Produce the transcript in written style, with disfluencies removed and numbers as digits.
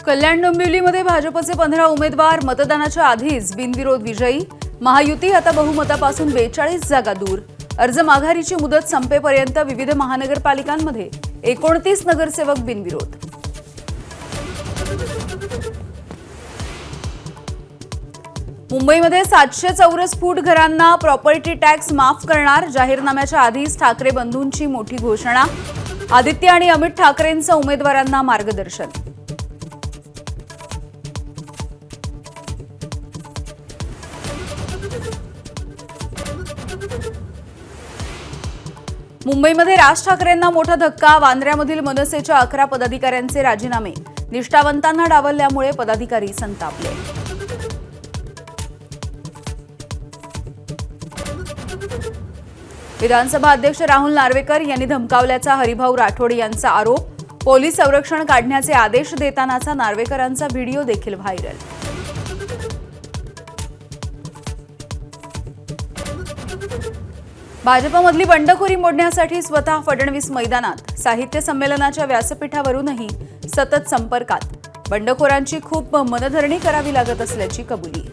कल्याण डोंबिवलीमध्ये भाजपचे 15 उमेदवार मतदानाच्या आधीच बिनविरोध विजयी। महायुती आता बहुमतापासून 42 जागा दूर। अर्ज माघारीची मुदत संपेपर्यंत विविध महानगरपालिकांमध्ये 29 नगरसेवक बिनविरोध। मुंबईमध्ये 700 चौरस फूट घरांना प्रॉपर्टी टॅक्स माफ करणार। जाहीरनाम्याच्या आधीच ठाकरे बंधूंची मोठी घोषणा। आदित्य आणि अमित ठाकरेंचं उमेदवारांना मार्गदर्शन। मुंबईमध्ये राज ठाकरेंना मोठा धक्का। वांद्र्यामधील मनसेच्या 11 पदाधिकाऱ्यांचे राजीनामे। निष्ठावंतांना डावलल्यामुळे पदाधिकारी संतापले। विधानसभा अध्यक्ष राहुल नार्वेकर यांनी धमकावल्याचा हरिभाऊ राठोड यांचा आरोप। पोलीस संरक्षण काढण्याचे आदेश देतानाचा नार्वेकरांचा व्हिडिओ देखील व्हायरल। भाजपमधली बंडखोरी मोडण्यासाठी स्वतः फडणवीस मैदानात। साहित्य संमेलनाच्या व्यासपीठावरूनही सतत संपर्कात। बंडखोरांची खूप मनधरणी करावी लागत असल्याची कबुली।